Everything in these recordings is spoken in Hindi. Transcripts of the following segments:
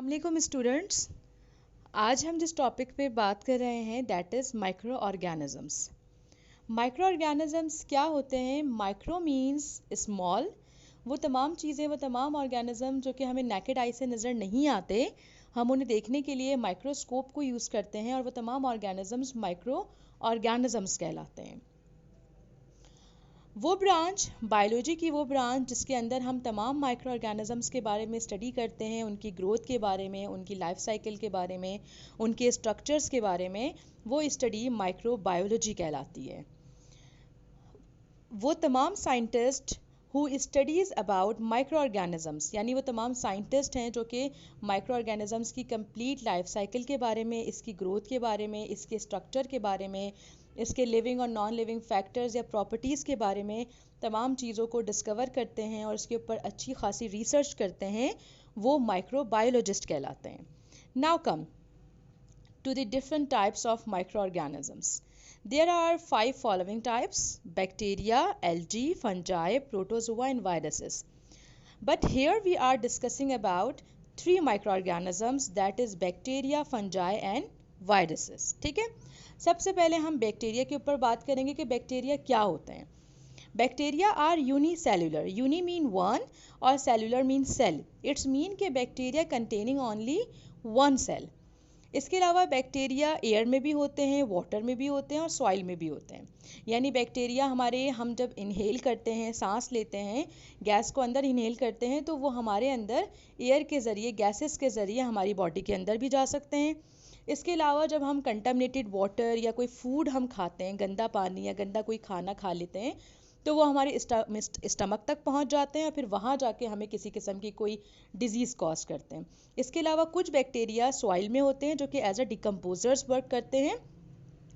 अस्सलाम स्टूडेंट्स। आज हम जिस टॉपिक पे बात कर रहे हैं that is micro organisms. Micro organisms क्या होते हैं? Micro means small. वो तमाम चीज़ें, वो तमाम ऑर्गेनिज्म जो कि हमें नेकेड आई से नज़र नहीं आते, हम उन्हें देखने के लिए माइक्रोस्कोप को यूज़ करते हैं और वो तमाम ऑर्गेनिजम्स माइक्रो ऑर्गेनिजम्स कहलाते हैं। वो ब्रांच, बायोलॉजी की वो ब्रांच जिसके अंदर हम तमाम माइक्रो ऑर्गेनिजम्स के बारे में स्टडी करते हैं, उनकी ग्रोथ के बारे में, उनकी लाइफ साइकिल के बारे में, उनके स्ट्रक्चर्स के बारे में, वो स्टडी माइक्रो बायोलॉजी कहलाती है। वो तमाम scientist who studies about micro organisms, यानी वो तमाम साइंटिस्ट हैं जो कि माइक्रो ऑर्गेनिजम्स की कंप्लीट लाइफ साइकिल के बारे में, इसकी ग्रोथ के बारे में, इसके स्ट्रक्चर के बारे में, इसके लिविंग और नॉन लिविंग फैक्टर्स या प्रॉपर्टीज़ के बारे में तमाम चीज़ों को डिस्कवर करते हैं और इसके ऊपर अच्छी खासी रिसर्च करते हैं, वो माइक्रोबायोलॉजिस्ट कहलाते हैं। Now come to the different types of microorganisms. There are 5 following types: bacteria, algae, fungi, protozoa and viruses. But here we are discussing about 3 microorganisms, that is bacteria, fungi and viruses. ठीक है, सबसे पहले हम बैक्टीरिया के ऊपर बात करेंगे कि बैक्टीरिया क्या होते हैं। Bacteria are unicellular, uni mean one और cellular mean cell. It's mean के bacteria containing only one cell. इसके अलावा बैक्टीरिया एयर में भी होते हैं, वाटर में भी होते हैं और सॉइल में भी होते हैं। यानी बैक्टीरिया हम जब इनहेल करते हैं, सांस लेते हैं, गैस को अंदर इनहेल करते हैं, तो वो हमारे अंदर एयर के ज़रिए, गैसेस के ज़रिए हमारी बॉडी के अंदर भी जा सकते हैं। इसके अलावा जब हम कंटामिनेटेड वाटर या कोई फूड हम खाते हैं, गंदा पानी या गंदा कोई खाना खा लेते हैं, तो वो हमारे स्टमक तक पहुंच जाते हैं और फिर वहाँ जाके हमें किसी किस्म की कोई डिजीज़ कॉज करते हैं। इसके अलावा कुछ बैक्टीरिया सॉइल में होते हैं जो कि एज अ डिकम्पोजर्स वर्क करते हैं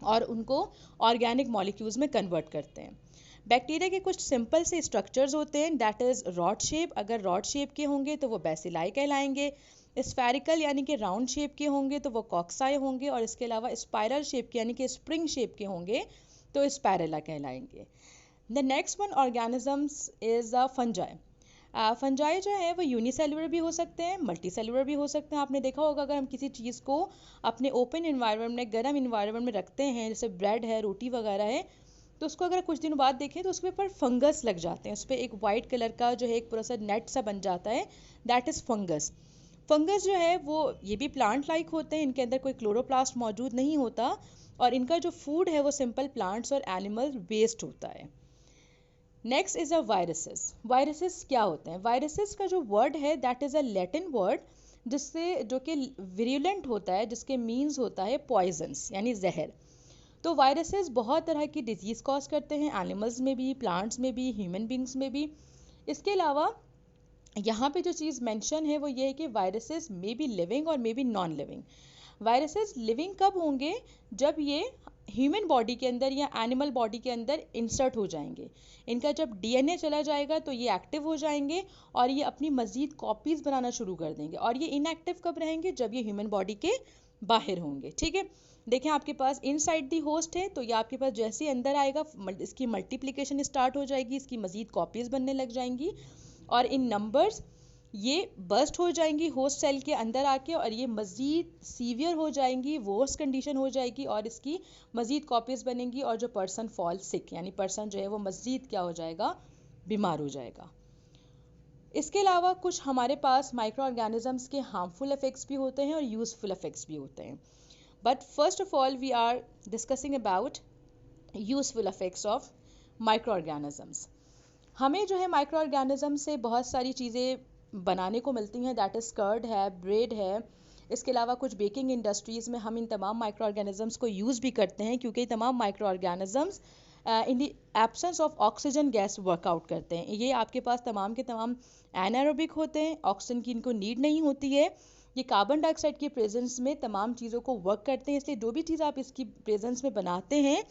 और उनको ऑर्गेनिक मॉलिक्यूल्स में कन्वर्ट करते हैं। बैक्टीरिया के कुछ सिंपल से स्ट्रक्चर्स होते हैं, दैट इज़ रॉड शेप। अगर रॉड शेप के होंगे तो वो बैसिलाई कहलाएंगे। स्फेरिकल यानी कि राउंड शेप के होंगे तो वो कॉक्साई होंगे, और इसके अलावा स्पाइरल शेप के यानी कि स्प्रिंग शेप के होंगे तो स्पायरेला कहलाएंगे। The next one organisms is fungi. Fungi जो है वो यूनिसेलुलर भी हो सकते हैं, मल्टी सेलुलर भी हो सकते हैं। आपने देखा होगा अगर हम किसी चीज़ को अपने ओपन इन्वायरमेंट में, गर्म इन्वायरमेंट में रखते हैं, जैसे ब्रेड है, रोटी वगैरह है, तो उसको अगर कुछ दिनों बाद देखें तो उसके ऊपर फंगस लग जाते हैं, उस पर एक वाइट कलर का जो है एक पूरा सा नेट सा बन जाता है, दैट इज़ फंगस। फंगस जो है वो ये भी प्लांट लाइक होते हैं, इनके अंदर कोई क्लोरोप्लास्ट मौजूद नहीं होता और इनका जो फूड है वो सिंपल प्लांट्स और एनिमल वेस्ट होता है। Next is a viruses. Viruses क्या होते हैं? वायरसेस का जो वर्ड है that is a Latin word जिससे जो कि विरुलेंट होता है, जिसके मीन्स होता है पॉइजन्स यानी जहर। तो वायरसेस बहुत तरह की डिजीज़ कॉज करते हैं, एनिमल्स में भी, प्लांट्स में भी, ह्यूमन बींग्स में भी। इसके अलावा यहाँ पे जो चीज़ मेंशन है वो ये है कि वायरसेस मे बी लिविंग और may be non living. Viruses living कब होंगे? जब ये ह्यूमन बॉडी के अंदर या एनिमल बॉडी के अंदर इंसर्ट हो जाएंगे। इनका जब डीएनए चला जाएगा तो ये एक्टिव हो जाएंगे और ये अपनी मज़ीद कॉपीज़ बनाना शुरू कर देंगे। और ये इनएक्टिव कब रहेंगे? जब ये ह्यूमन बॉडी के बाहर होंगे। ठीक है, देखें आपके पास इनसाइड दी होस्ट है, तो ये आपके पास जैसे ही अंदर आएगा इसकी मल्टीप्लिकेशन स्टार्ट हो जाएगी, इसकी मज़ीद कॉपीज़ बनने लग जाएंगी और इन नंबर्स ये बस्ट हो जाएंगी होस्ट सेल के अंदर आके और ये मज़ीद सीवियर हो जाएंगी, वर्स कंडीशन हो जाएगी और इसकी मज़ीद कॉपीज़ बनेंगी और जो पर्सन फॉल सिक यानी पर्सन जो है वो मज़ीद क्या हो जाएगा? बीमार हो जाएगा। इसके अलावा कुछ हमारे पास माइक्रो ऑर्गेनिजम्स के हार्मफुल इफ़ेक्ट्स भी होते हैं और यूज़फुल इफ़ेक्ट्स भी होते हैं। But first of all we are discussing about useful effects of micro organisms. हमें जो है माइक्रो ऑर्गेनिज्म से बहुत सारी चीज़ें बनाने को मिलती हैं, दैट इज़ कर्ड है, ब्रेड है। इसके अलावा कुछ बेकिंग इंडस्ट्रीज़ में हम इन तमाम माइक्रो ऑर्गेनिजम्स को यूज़ भी करते हैं क्योंकि तमाम micro organisms in the absence of oxygen gas workout करते हैं। ये आपके पास तमाम के तमाम एनारोबिक होते हैं, ऑक्सीजन की इनको नीड नहीं होती है। ये कार्बन डाइऑक्साइड के प्रेजेंस में तमाम चीज़ों को वर्क करते हैं, इसलिए जो भी चीज़ आप इसकी प्रेजेंस में बनाते हैं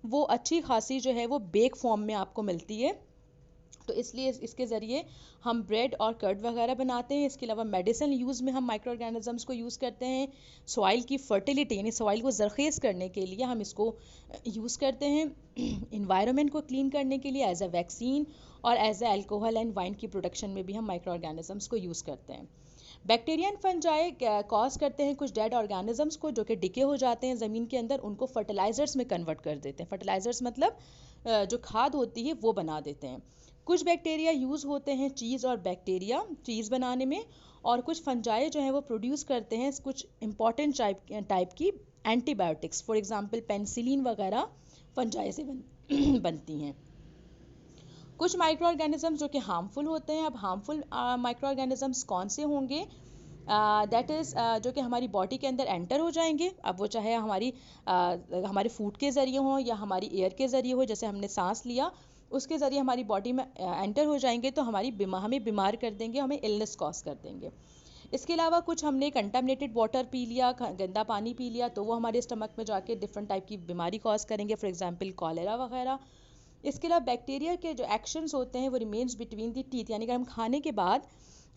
वो अच्छी खासी जो है वो बेक फॉर्म में आपको मिलती है। तो इसलिए इसके ज़रिए हम ब्रेड और कर्ड वगैरह बनाते हैं। इसके अलावा मेडिसिन यूज़ में हम माइक्रो ऑर्गेनिजम्स को यूज़ करते हैं। सॉइल की फर्टिलिटी यानी सॉइल को ज़रख़ेज़ करने के लिए हम इसको यूज़ करते हैं। इन्वायरमेंट को क्लीन करने के लिए एज अ वैक्सीन और as a alcohol and wine की प्रोडक्शन में भी हम माइक्रो ऑर्गेनिजम्स को यूज़ करते हैं। बैक्टीरिया एंड फंजाई कॉज करते हैं कुछ डेड ऑर्गेनिजम्स को जो कि डिके हो जाते हैं ज़मीन के अंदर, उनको फर्टिलाइजर्स में कन्वर्ट कर देते हैं। फर्टिलाइजर्स मतलब जो खाद होती है वो बना देते हैं। कुछ बैक्टीरिया यूज़ होते हैं चीज़ और बैक्टीरिया चीज़ बनाने में, और कुछ फंजाई जो हैं वो प्रोड्यूस करते हैं कुछ इंपॉर्टेंट टाइप की एंटीबायोटिक्स। फॉर एग्जांपल पेनिसिलिन वगैरह फंजाई से बनती हैं। कुछ माइक्रो ऑर्गेनिजम्स जो कि हार्मफुल होते हैं। अब हार्मफुल माइक्रो ऑर्गेनिजम्स कौन से होंगे? दैट इज़ जो कि हमारी बॉडी के अंदर एंटर हो जाएंगे। अब वो चाहे हमारे फूड के ज़रिए हों या हमारी एयर के ज़रिए हो, जैसे हमने सांस लिया उसके ज़रिए हमारी बॉडी में एंटर हो जाएंगे तो हमें बीमार कर देंगे, हमें इलनेस कॉज कर देंगे। इसके अलावा कुछ हमने कंटामिनेटेड वाटर पी लिया, गंदा पानी पी लिया, तो वो हमारे स्टमक में जाके डिफरेंट टाइप की बीमारी कॉज करेंगे, फॉर एग्जांपल कॉलेरा वगैरह। इसके अलावा बैक्टीरिया के जो एक्शंस होते हैं वो रिमेन्स बिटवीन द टीथ, यानी कि हम खाने के बाद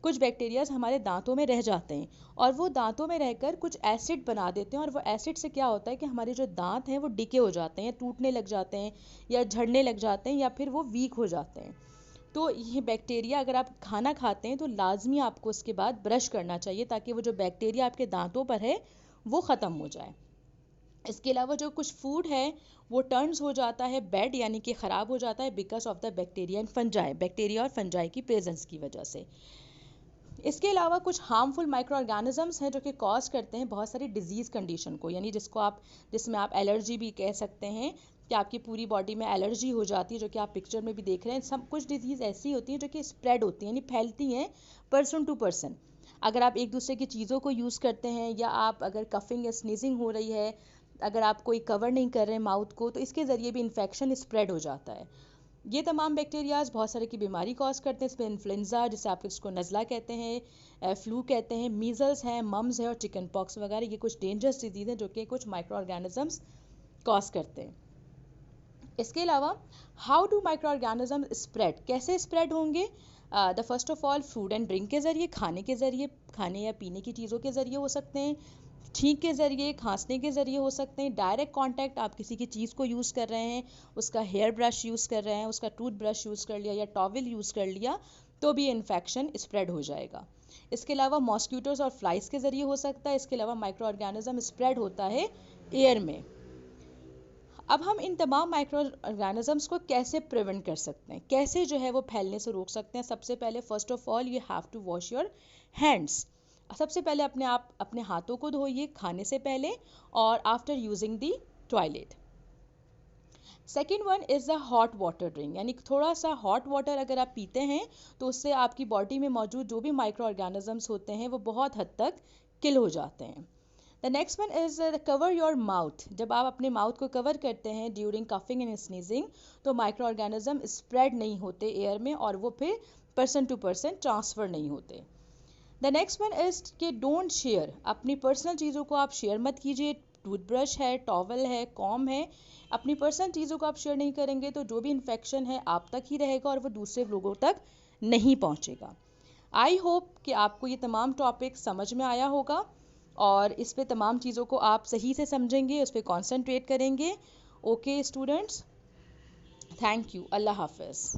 कुछ बैक्टीरियाज हमारे दांतों में रह जाते हैं और वो दांतों में रहकर कुछ एसिड बना देते हैं, और वो एसिड से क्या होता है कि हमारे जो दांत हैं वो डिके हो जाते हैं, टूटने लग जाते हैं या झड़ने लग जाते हैं या फिर वो वीक हो जाते हैं। तो ये बैक्टीरिया, अगर आप खाना खाते हैं तो लाजमी आपको उसके बाद ब्रश करना चाहिए ताकि वो जो बैक्टीरिया आपके दांतों पर है वो ख़त्म हो जाए। इसके अलावा जो कुछ फूड है वो टर्न्स हो जाता है बैड, यानी कि ख़राब हो जाता है because of the bacteria and fungi, bacteria और फंजाई की प्रेजेंस की वजह से। इसके अलावा कुछ हार्मफुल माइक्रो ऑर्गेनिजम्स हैं जो कि कॉज करते हैं बहुत सारी डिजीज़ कंडीशन को, यानी जिसमें आप एलर्जी भी कह सकते हैं कि आपकी पूरी बॉडी में एलर्जी हो जाती है, जो कि आप पिक्चर में भी देख रहे हैं। सब कुछ डिजीज़ ऐसी होती हैं जो कि स्प्रेड होती हैं, यानी फैलती हैं पर्सन टू पर्सन। अगर आप एक दूसरे की चीज़ों को यूज़ करते हैं या आप अगर कफिंग या स्नीजिंग हो रही है, अगर आप कोई कवर नहीं कर रहे हैं माउथ को, तो इसके ज़रिए भी इन्फेक्शन स्प्रेड हो जाता है। ये तमाम बैक्टीरियाज बहुत सारे की बीमारी कॉज करते हैं। इसमें इन्फ्लुएंजा, जिसे आप इसको नज़ला कहते हैं, फ्लू कहते हैं, मीजल्स हैं, मम्स है और चिकन पॉक्स वगैरह, ये कुछ डेंजरस डिजीज़ हैं जो कि कुछ माइक्रो ऑर्गेनिजम्स कॉज करते हैं। इसके अलावा how do micro organism spread, कैसे स्प्रेड होंगे? The first of all food and drink के ज़रिए, खाने या पीने की चीज़ों के ज़रिए हो सकते हैं, छींक के ज़रिए, खांसने के ज़रिए हो सकते हैं, डायरेक्ट कांटेक्ट, आप किसी की चीज़ को यूज़ कर रहे हैं, उसका हेयर ब्रश यूज़ कर रहे हैं, उसका टूथ ब्रश यूज़ कर लिया या टॉवल यूज़ कर लिया, तो भी इन्फेक्शन स्प्रेड हो जाएगा। इसके अलावा मॉस्किटोज़ और फ्लाइज के ज़रिए हो सकता है। इसके अलावा माइक्रो ऑर्गेनिज्म स्प्रेड होता है एयर में। अब हम इन तमाम माइक्रो ऑर्गेनिजम्स को कैसे प्रिवेंट कर सकते हैं, कैसे जो है वो फैलने से रोक सकते हैं? सबसे पहले first of all you have to wash your hands. सबसे पहले अपने हाथों को धोइए खाने से पहले और after using the toilet. Second one is the hot water drink, यानी थोड़ा सा हॉट वाटर अगर आप पीते हैं तो उससे आपकी बॉडी में मौजूद जो भी माइक्रो ऑर्गेनिजम्स होते हैं वो बहुत हद तक किल हो जाते हैं। The next one is cover your mouth. जब आप अपने माउथ को कवर करते हैं ड्यूरिंग कफिंग एंड स्नीजिंग तो माइक्रो ऑर्गेनिज्म स्प्रेड नहीं होते एयर में और वो फिर पर्सन टू पर्सन ट्रांसफ़र नहीं होते। द नेक्स्ट वन इज़ कि डोंट शेयर, अपनी पर्सनल चीज़ों को आप शेयर मत कीजिए। टूथब्रश है, टॉवल है, कॉम है, अपनी पर्सनल चीज़ों को आप शेयर नहीं करेंगे तो जो भी इन्फेक्शन है आप तक ही रहेगा और वो दूसरे लोगों तक नहीं पहुँचेगा। आई होप कि आपको ये तमाम टॉपिक समझ में आया होगा और इस पे तमाम चीज़ों को आप सही से समझेंगे, उस पर कॉन्सेंट्रेट करेंगे। ओके स्टूडेंट्स, थैंक यू, अल्लाह हाफ़िज़।